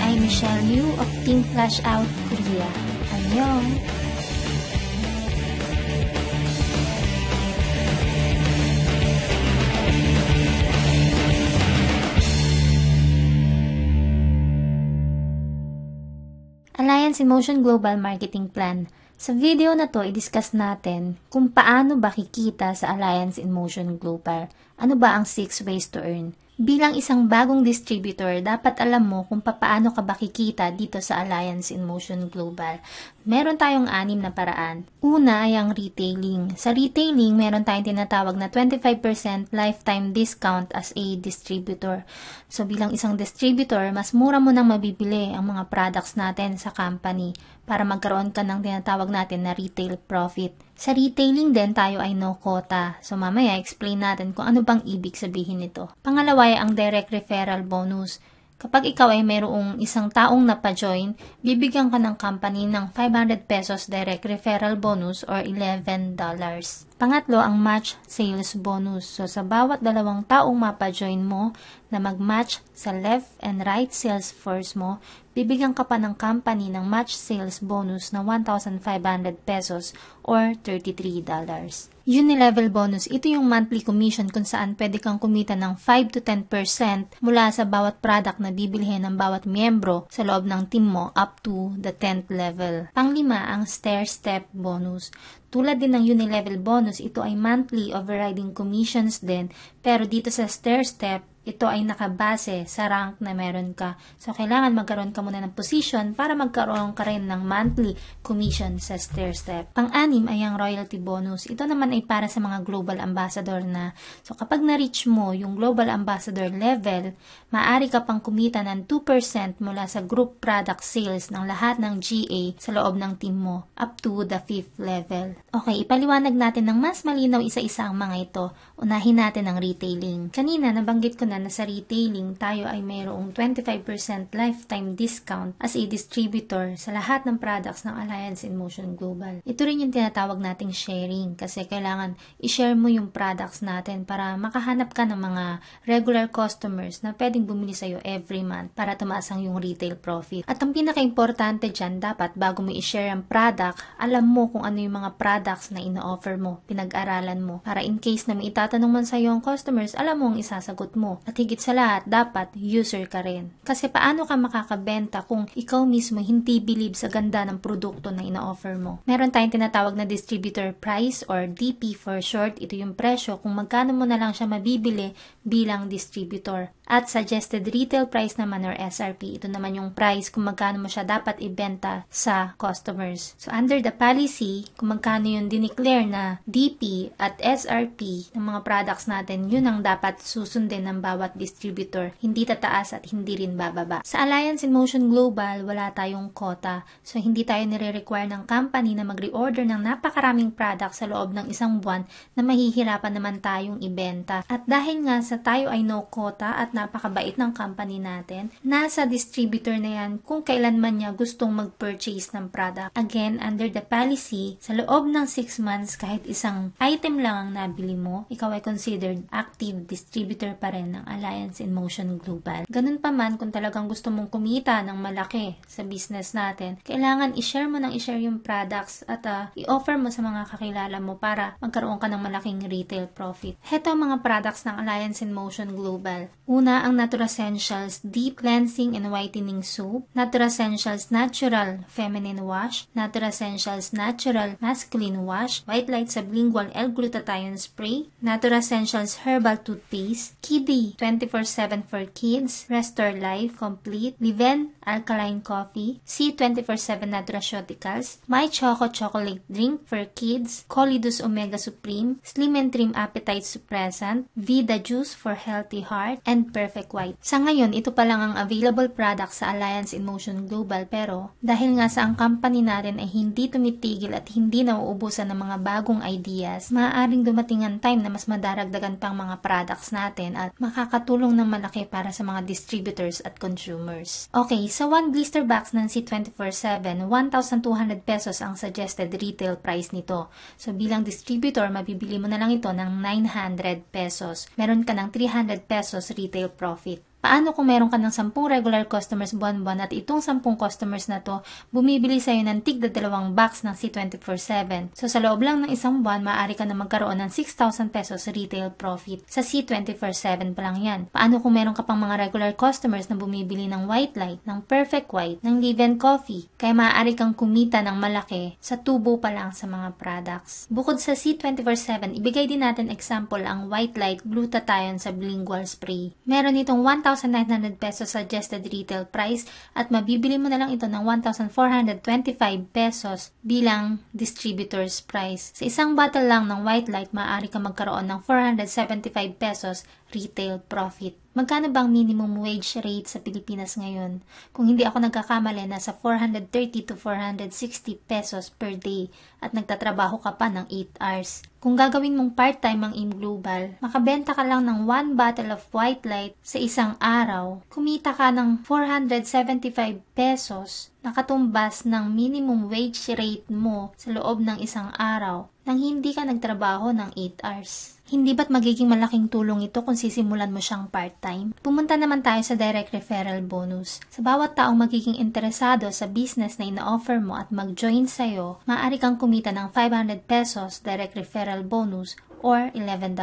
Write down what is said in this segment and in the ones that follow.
ay Michelle Liu of Team Flash Out Korea. Annyeong! Alliance in Motion Global Marketing Plan. Sa video na to, i-discuss natin kung paano ba kikita sa Alliance in Motion Global. Ano ba ang 6 ways to earn? Bilang isang bagong distributor, dapat alam mo kung paano ka ba kikita dito sa Alliance in Motion Global. Meron tayong 6 na paraan. Una ay ang retailing. Sa retailing, meron tayong tinatawag na 25% lifetime discount as a distributor. So bilang isang distributor, mas mura mo nang mabibili ang mga products natin sa company para magkaroon ka ng tinatawag natin na retail profit. Sa retailing din, tayo ay no quota. So mamaya, explain natin kung ano bang ibig sabihin nito. Pangalawa ay ang direct referral bonus. Kapag ikaw ay mayroong isang taong napajoin, bibigyan ka ng company ng 500 pesos direct referral bonus or $11. Pangatlo, ang match sales bonus. So, sa bawat dalawang taong mapajoin mo na mag-match sa left and right sales force mo, bibigyan ka pa ng company ng match sales bonus na 1,500 pesos or $33. Unilevel bonus, ito yung monthly commission kung saan pwede kang kumita ng 5 to 10% mula sa bawat product na bibilhin ng bawat miyembro sa loob ng team mo up to the 10th level. Panglima, ang stair-step bonus. Tulad din ng Unilevel bonus, ito ay monthly overriding commissions din, pero dito sa stair-step, ito ay nakabase sa rank na meron ka. So, kailangan magkaroon ka muna ng position para magkaroon ka rin ng monthly commission sa stair-step. Pang-anim ay ang royalty bonus. Ito naman ay para sa mga global ambassador na. So, kapag na-reach mo yung global ambassador level, maaari ka pang kumita ng 2% mula sa group product sales ng lahat ng GA sa loob ng team mo up to the 5th level. Okay, ipaliwanag natin ng mas malinaw isa-isa ang mga ito. Unahin natin ang retailing. Kanina, nabanggit ko na sa retailing, tayo ay mayroong 25% lifetime discount as a distributor sa lahat ng products ng Alliance in Motion Global. Ito rin yung tinatawag nating sharing kasi kailangan i-share mo yung products natin para makahanap ka ng mga regular customers na pwedeng bumili sa'yo every month para tumaas ang yung retail profit. At ang pinaka-importante dyan, dapat bago mo i-share ang product, alam mo kung ano yung mga products na ino-offer mo, pinag-aralan mo, para in case na may itatanong man sa'yo ang customers, alam mo ang isasagot mo. At higit sa lahat, dapat user ka rin. Kasi paano ka makakabenta kung ikaw mismo hindi believe sa ganda ng produkto na ina-offer mo? Meron tayong tinatawag na distributor price or DP for short. Ito yung presyo kung magkano mo na lang siya mabibili bilang distributor. At suggested retail price naman or SRP. Ito naman yung price kung magkano mo siya dapat ibenta sa customers. So under the policy, kung magkano yung dineclare na DP at SRP ng mga products natin, yun ang dapat susundin ng bawat distributor. Hindi tataas at hindi rin bababa. Sa Alliance in Motion Global, wala tayong quota. So hindi tayo nire-require ng company na mag-reorder ng napakaraming products sa loob ng isang buwan na mahihirapan naman tayong ibenta. At dahil nga sa tayo ay no quota at napakabait ng company natin, nasa distributor na yan kung kailan man niya gustong mag-purchase ng product. Again, under the policy, sa loob ng 6 months, kahit isang item lang ang nabili mo, ikaw ay considered active distributor pa rin ng Alliance in Motion Global. Ganun pa man, kung talagang gusto mong kumita ng malaki sa business natin, kailangan i-share mo ng i-share yung products at i-offer mo sa mga kakilala mo para magkaroon ka ng malaking retail profit. Heto ang mga products ng Alliance in Motion Global. Una, ang Naturascentials Deep Cleansing and Whitening Soap, Naturascentials Natural Feminine Wash, Naturascentials Natural Masculine Wash, White Light Sublingual L-Glutathione Spray, Naturascentials Herbal Toothpaste, Kiddy 24/7 for Kids, Restore Life Complete, Liven Alkaline Coffee, C24/7 Nutraceuticals, My Choco Chocolate Drink for Kids, Colidus Omega Supreme, Slim and Trim Appetite Suppressant, Vida Juice for Healthy Heart, and Perfect White. Sa ngayon, ito pa lang ang available product sa Alliance in Motion Global, pero dahil nga sa ang company natin ay hindi tumitigil at hindi nauubusan ng mga bagong ideas, maaaring dumating ang time na mas madaragdagan pang mga products natin at makakatulong ng malaki para sa mga distributors at consumers. Okay, sa 1 blister box ng C24/7, 1,200 pesos ang suggested retail price nito. So bilang distributor, mabibili mo na lang ito ng 900 pesos. Meron ka ng 300 pesos retail profit. Paano kung meron ka ng 10 regular customers buwan-buwan at itong 10 customers na to bumibili sa'yo ng tigda 2 box ng C24/7? So sa loob lang ng isang buwan, maaari ka na magkaroon ng 6,000 pesos retail profit. Sa C24/7 pa lang yan. Paano kung meron ka pang mga regular customers na bumibili ng White Light, ng Perfect White, ng Live & Coffee? Kaya maaari kang kumita ng malaki sa tubo pa lang sa mga products. Bukod sa C24/7, ibigay din natin example ang White Light Glutathione Sublingual Spray. Meron itong 1,900 pesos suggested retail price at mabibili mo na lang ito ng 1,425 pesos bilang distributor's price. Sa isang bottle lang ng White Light, maaari ka magkaroon ng 475 pesos retail profit. Magkano bang minimum wage rate sa Pilipinas ngayon? Kung hindi ako nagkakamali, nasa 430 to 460 pesos per day at nagtatrabaho ka pa ng 8 hours. Kung gagawin mong part-time ang Im Global, makabenta ka lang ng 1 bottle of White Light sa isang araw, kumita ka ng 475 pesos, nakatumbas ng minimum wage rate mo sa loob ng isang araw nang hindi ka nagtrabaho ng 8 hours. Hindi ba't magiging malaking tulong ito kung sisimulan mo siyang part-time? Pumunta naman tayo sa direct referral bonus. Sa bawat taong magiging interesado sa business na ina-offer mo at mag-join sa'yo, maaari kang kumita ng 500 pesos direct referral bonus or $11.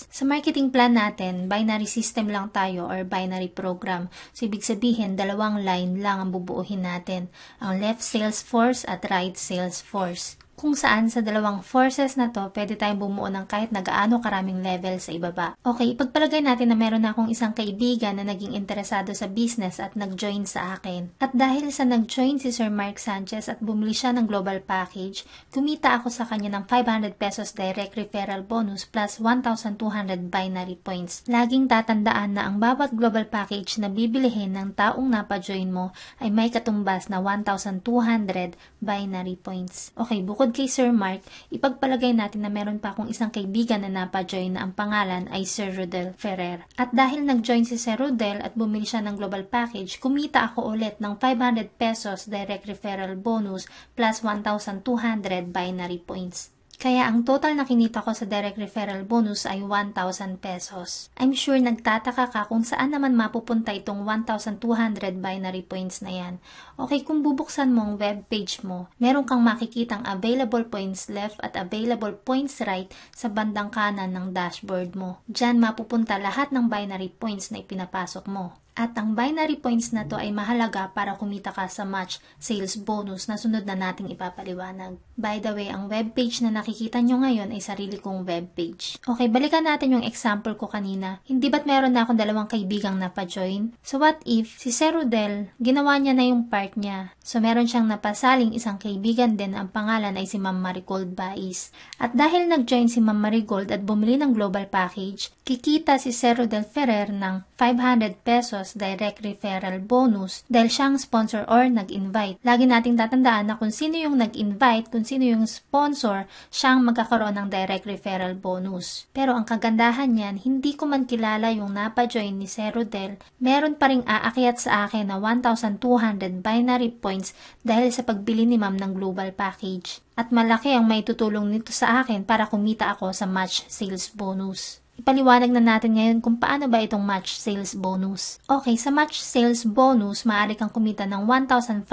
Sa marketing plan natin, binary system lang tayo or binary program. So, ibig sabihin, 2 line lang ang bubuuhin natin. Ang left sales force at right sales force. Kung saan sa 2 forces na to, pwede tayong bumuo ng kahit na gaano karaming level sa ibaba. Okay, ipagpalagay natin na meron akong isang kaibigan na naging interesado sa business at nag-join sa akin. At dahil sa nag-join si Sir Mark Sanchez at bumili siya ng global package, kumita ako sa kanya ng 500 pesos direct referral bonus plus 1,200 binary points. Laging tatandaan na ang bawat global package na bibilihin ng taong napa-join mo ay may katumbas na 1,200 binary points. Okay, bukod kay Sir Mark, ipagpalagay natin na meron pa akong isang kaibigan na napa-join na ang pangalan ay Sir Rodel Ferrer. At dahil nag-join si Sir Rodel at bumili siya ng global package, kumita ako ulit ng 500 pesos direct referral bonus plus 1,200 binary points. Kaya ang total na kinita ko sa direct referral bonus ay 1,000 pesos. I'm sure nagtataka ka kung saan naman mapupunta itong 1,200 binary points na yan. Okay, kung bubuksan mo ang web page mo, meron kang makikitang available points left at available points right sa bandang kanan ng dashboard mo. Diyan mapupunta lahat ng binary points na ipinapasok mo. At ang binary points na to ay mahalaga para kumita ka sa match sales bonus na sunod na nating ipapaliwanag. By the way, ang webpage na nakikita nyo ngayon ay sarili kong webpage. Okay, balikan natin yung example ko kanina. Hindi ba't meron na akong 2 kaibigang napa-join? So what if si Sir Rodel, ginawa niya na yung part niya. So meron siyang napasaling isang kaibigan din, ang pangalan ay si Ma'am Marigold Bais. At dahil nag-join si Ma'am Marigold at bumili ng global package, kikita si Sir Rodel Ferrer ng 500 pesos direct referral bonus dahil siyang sponsor or nag-invite. Lagi nating tatandaan na kung sino yung nag-invite, kung sino yung sponsor, siyang magkakaroon ng direct referral bonus. Pero ang kagandahan niyan, hindi ko man kilala yung napa-join ni Sir Rodel, meron pa ring aakyat sa akin na 1,200 binary points dahil sa pagbili ni Ma'am ng global package. At malaki ang may tutulong nito sa akin para kumita ako sa match sales bonus. Ipaliwanag na natin ngayon kung paano ba itong match sales bonus. Okay, sa match sales bonus, maaari kang kumita ng 1,500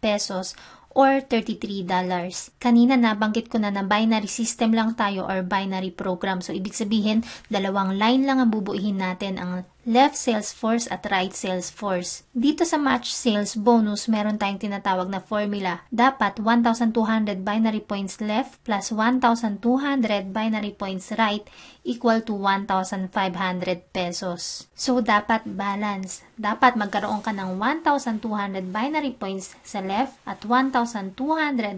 pesos or $33. Kanina nabanggit ko na binary system lang tayo or binary program. So, ibig sabihin, 2 line lang ang bubuuhin natin, ang left sales force at right sales force. Dito sa match sales bonus, meron tayong tinatawag na formula. Dapat 1,200 binary points left plus 1,200 binary points right equal to 1,500 pesos. So, dapat balance. Dapat magkaroon ka ng 1,200 binary points sa left at 1,200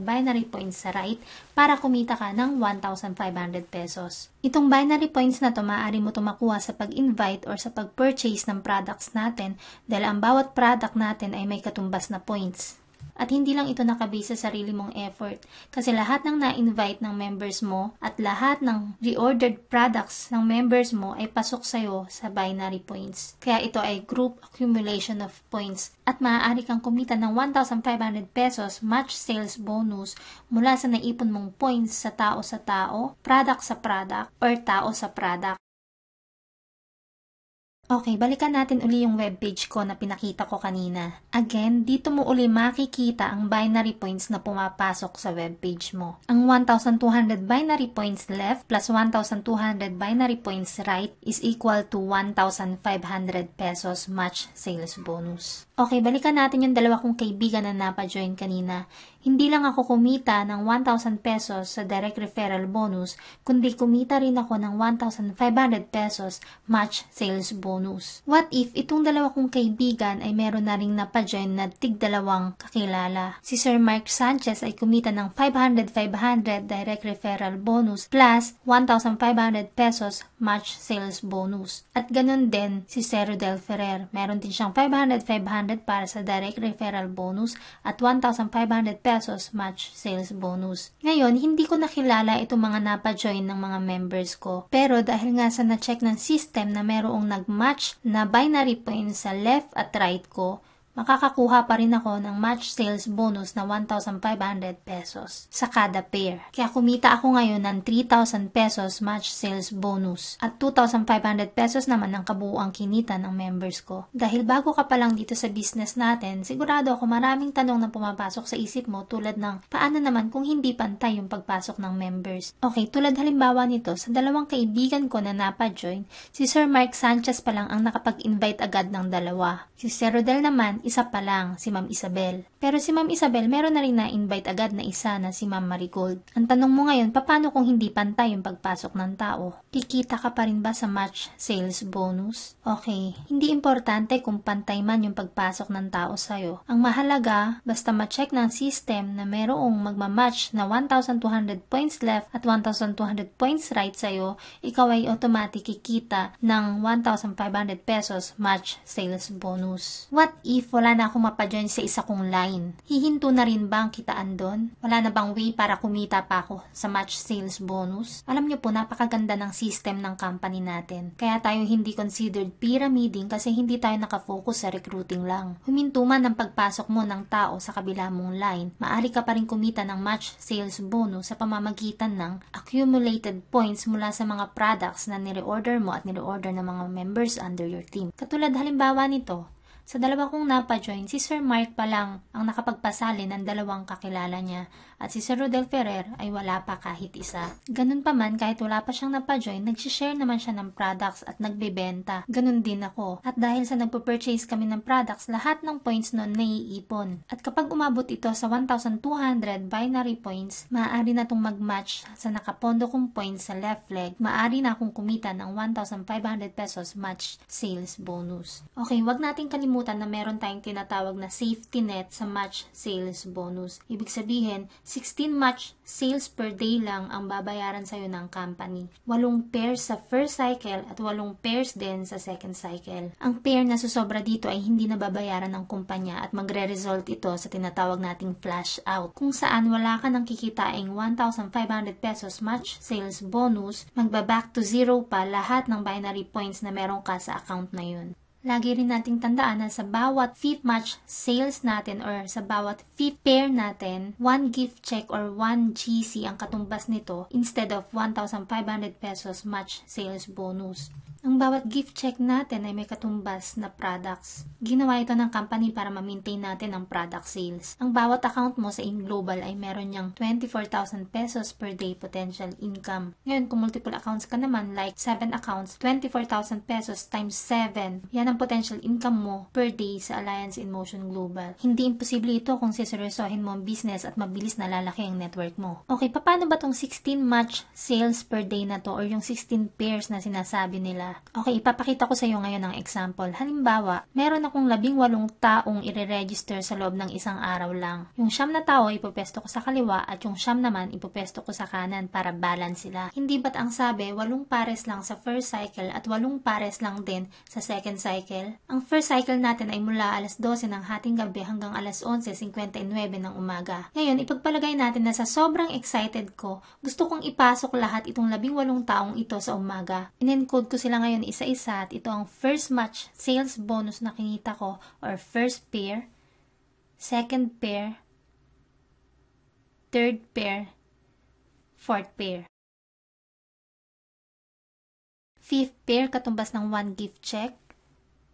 binary points sa right para kumita ka ng 1,500 pesos. Itong binary points na to, maaari mo ito makuha sa pag-invite or sa pag-purchase ng products natin dahil ang bawat product natin ay may katumbas na points. At hindi lang ito nakabase sa sarili mong effort kasi lahat ng na-invite ng members mo at lahat ng reordered products ng members mo ay pasok sa'yo sa binary points. Kaya ito ay group accumulation of points at maaari kang kumita ng 1,500 pesos match sales bonus mula sa naipon mong points sa tao, product sa product, or tao sa product. Okay, balikan natin uli yung webpage ko na pinakita ko kanina. Again, dito mo uli makikita ang binary points na pumapasok sa webpage mo. Ang 1,200 binary points left plus 1,200 binary points right is equal to 1,500 pesos match sales bonus. Okay, balikan natin yung dalawa kong kaibigan na napa-join kanina. Hindi lang ako kumita ng 1,000 pesos sa direct referral bonus, kundi kumita rin ako ng 1,500 pesos match sales bonus. What if itong dalawa kong kaibigan ay meron na ring napa-join na tig-dalawang kakilala? Si Sir Mark Sanchez ay kumita ng 500 direct referral bonus plus 1,500 pesos match sales bonus. At ganun din si Sir Rodel Ferrer. Meron din siyang 500 para sa direct referral bonus at 1,500 pesos match sales bonus. Ngayon, hindi ko nakilala itong mga napa-join ng mga members ko. Pero dahil nga sa na-check ng system na merong nag-match na binary points sa left at right ko, makakakuha pa rin ako ng match sales bonus na 1,500 pesos sa kada pair. Kaya kumita ako ngayon ng 3,000 pesos match sales bonus at 2,500 pesos naman ang kabuuang kinita ng members ko. Dahil bago ka pa lang dito sa business natin, sigurado ako maraming tanong na pumapasok sa isip mo tulad ng paano naman kung hindi pantay yung pagpasok ng members. Okay, tulad halimbawa nito, sa dalawang kaibigan ko na napa-join, si Sir Mark Sanchez pa lang ang nakapag-invite agad ng dalawa. Si Sir Rodel naman, isa pa lang, si Ma'am Isabel. Pero si Ma'am Isabel, meron na rin na-invite agad na isa na si Ma'am Marigold. Ang tanong mo ngayon, paano kung hindi pantay yung pagpasok ng tao? Kikita ka pa rin ba sa match sales bonus? Okay, hindi importante kung pantay man yung pagpasok ng tao sa'yo. Ang mahalaga, basta ma-check ng system na merong magmamatch na 1,200 points left at 1,200 points right sa'yo, ikaw ay automatic kikita ng 1,500 pesos match sales bonus. What if wala na akong mapa-join sa isa kong line? Hihinto na rin ba ang kitaan doon? Wala na bang way para kumita pa ako sa match sales bonus? Alam niyo po, napakaganda ng system ng company natin. Kaya tayo hindi considered pyramiding kasi hindi tayo nakafocus sa recruiting lang. Huminto man ang pagpasok mo ng tao sa kabila mong line, maaari ka pa rin kumita ng match sales bonus sa pamamagitan ng accumulated points mula sa mga products na nire-order mo at nire-order ng mga members under your team. Katulad halimbawa nito, sa dalawa kong napa-join, si Sir Mark pa lang ang nakapagpasali ng dalawang kakilala niya at si Sir Rodel Ferrer ay wala pa kahit isa. Ganun pa man, kahit wala pa siyang napa-join, nag-share naman siya ng products at nagbebenta. Ganun din ako. At dahil sa nagpo-purchase kami ng products, lahat ng points noon naiipon. At kapag umabot ito sa 1,200 binary points, maaari na itong mag-match sa nakapondo kong points sa left leg. Maaari na akong kumita ng 1,500 pesos match sales bonus. Okay, wag nating kalimutan na meron tayong tinatawag na safety net sa match sales bonus. Ibig sabihin, 16 match sales per day lang ang babayaran sa'yo ng company. 8 pairs sa first cycle at 8 pairs din sa second cycle. Ang pair na susobra dito ay hindi na babayaran ng kumpanya at magre-result ito sa tinatawag nating flash out. Kung saan wala ka nang kikitaing 1,500 pesos match sales bonus, magba-back to zero pa lahat ng binary points na meron ka sa account na yun. Lagi rin nating tandaan na sa bawat fifth match sales natin or sa bawat fifth pair natin, 1 gift check or 1 GC ang katumbas nito instead of 1,500 pesos match sales bonus. Ang bawat gift check natin ay may katumbas na products. Ginawa ito ng company para ma-maintain natin ang product sales. Ang bawat account mo sa InGlobal ay meron niyang 24,000 pesos per day potential income. Ngayon, kung multiple accounts ka naman, like 7 accounts, 24,000 pesos times 7, yan ang potential income mo per day sa Alliance in Motion Global. Hindi imposible ito kung siseryosohin mo ang business at mabilis na lalaki ang network mo. Okay, paano ba tong 16 match sales per day na to or yung 16 pairs na sinasabi nila? Okay, ipapakita ko sa iyo ngayon ng example. Halimbawa, meron akong 18 taong ire-register sa loob ng isang araw lang. Yung 9 na tao ipopesto ko sa kaliwa at yung 9 naman ipopesto ko sa kanan para balance sila. Hindi ba't ang sabi, 8 pares lang sa first cycle at 8 pares lang din sa second cycle? Ang first cycle natin ay mula alas 12 ng hating gabi hanggang alas 11:59 ng umaga. Ngayon, ipagpalagay natin na sa sobrang excited ko, gusto kong ipasok lahat itong 18 taong ito sa umaga. In-encode ko sila ngayon isa-isa at ito ang first match sales bonus na kinita ko or first pair, second pair, third pair, fourth pair. Fifth pair katumbas ng 1 gift check,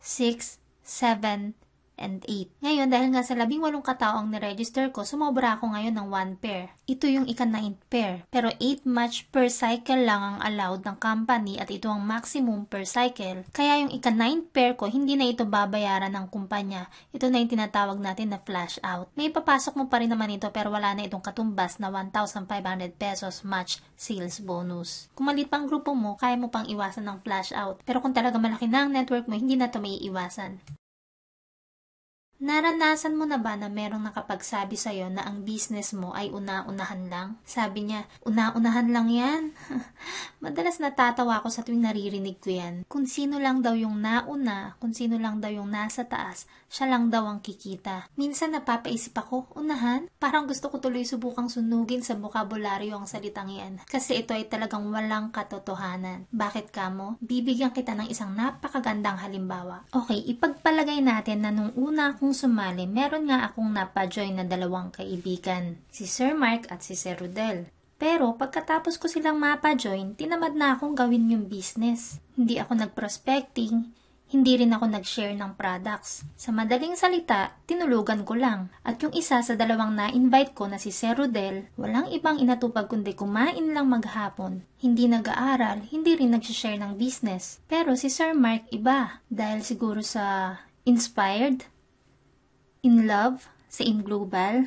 6, 7, and 8. Ngayon, dahil nga sa 18 katao ang niregister ko, sumobra ako ngayon ng 1 pair. Ito yung ika-9th pair. Pero 8 match per cycle lang ang allowed ng company at ito ang maximum per cycle. Kaya yung ika-9th pair ko, hindi na ito babayaran ng kumpanya. Ito na yung tinatawag natin na flash out. May papasok mo pa rin naman ito pero wala na itong katumbas na 1,500 pesos match sales bonus. Kung maliit pang grupo mo, kaya mo pang iwasan ng flash out. Pero kung talaga malaki na ang network mo, hindi na ito may iwasan. Naranasan mo na ba na merong nakapagsabi sa'yo na ang business mo ay una-unahan lang? Sabi niya, una-unahan lang yan? Madalas natatawa ako sa tuwing naririnig ko yan. Kung sino lang daw yung nauna, kung sino lang daw yung nasa taas, siya lang daw ang kikita. Minsan napapaisip ako, unahan? Parang gusto ko tuloy subukang sunugin sa bokabularyo ang salitang yan. Kasi ito ay talagang walang katotohanan. Bakit kamo? Bibigyan kita ng isang napakagandang halimbawa. Okay, ipagpalagay natin na nung una akong sumali, meron nga akong napa-join na 2 kaibigan, si Sir Mark at si Sir Rodel. Pero pagkatapos ko silang mapa-join, tinamad na akong gawin yung business. Hindi ako nag-prospecting, hindi rin ako nag-share ng products. Sa madaling salita, tinulugan ko lang. At yung isa sa 2 na-invite ko na si Sir Rodel, walang ibang inatupag kundi kumain lang maghapon. Hindi nag-aaral, hindi rin nag-share ng business. Pero si Sir Mark iba, dahil siguro sa inspired, in love sa InGlobal.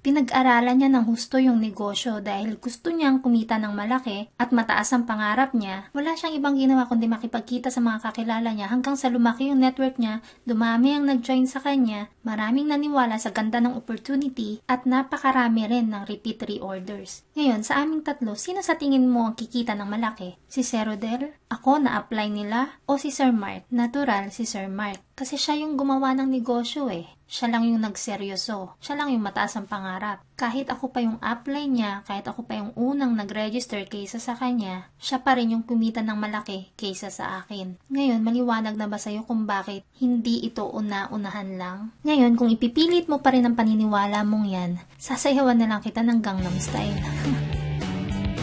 Pinag-aralan niya ng husto yung negosyo dahil gusto niyang kumita ng malaki at mataas ang pangarap niya. Wala siyang ibang ginawa kundi makipagkita sa mga kakilala niya hanggang sa lumaki yung network niya, dumami ang nag-join sa kanya, maraming naniwala sa ganda ng opportunity at napakarami rin ng repeat reorders. Ngayon, sa aming tatlo, sino sa tingin mo ang kikita ng malaki? Si Sir Rodel? Ako na-apply nila? O si Sir Mark? Natural si Sir Mark. Kasi siya yung gumawa ng negosyo eh. Siya lang yung nagseryoso. Siya lang yung mataas ang pangarap. Kahit ako pa yung apply niya, kahit ako pa yung unang nag-register kaysa sa kanya, siya pa rin yung kumita ng malaki kaysa sa akin. Ngayon, maliwanag na ba sa'yo kung bakit hindi ito una-unahan lang? Ngayon, kung ipipilit mo pa rin ang paniniwala mong yan, sasayawan na lang kita ng Gangnam Style.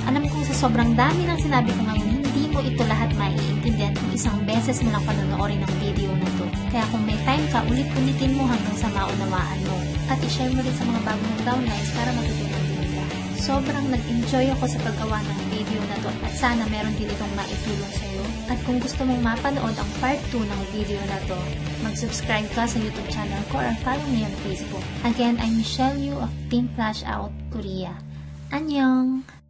Alam kong sa sobrang dami ng sinabi ko ngayon, hindi mo ito lahat maiintindihan kung isang beses mo lang panonoorin ang video na to. Kaya kung may time ka, ulit-ulitin mo hanggang sa maunawaan mo. At i-share mo rin sa mga bagong downlines para matutunan din nila. Sobrang nag-enjoy ako sa paggawa ng video na to at sana meron din itong maitulong sa iyo. At kung gusto mong mapanood ang part 2 ng video na to, mag-subscribe ka sa YouTube channel ko or follow me on Facebook. Again, I'm Michelle Yu of Team Flash Out Korea. Annyeong!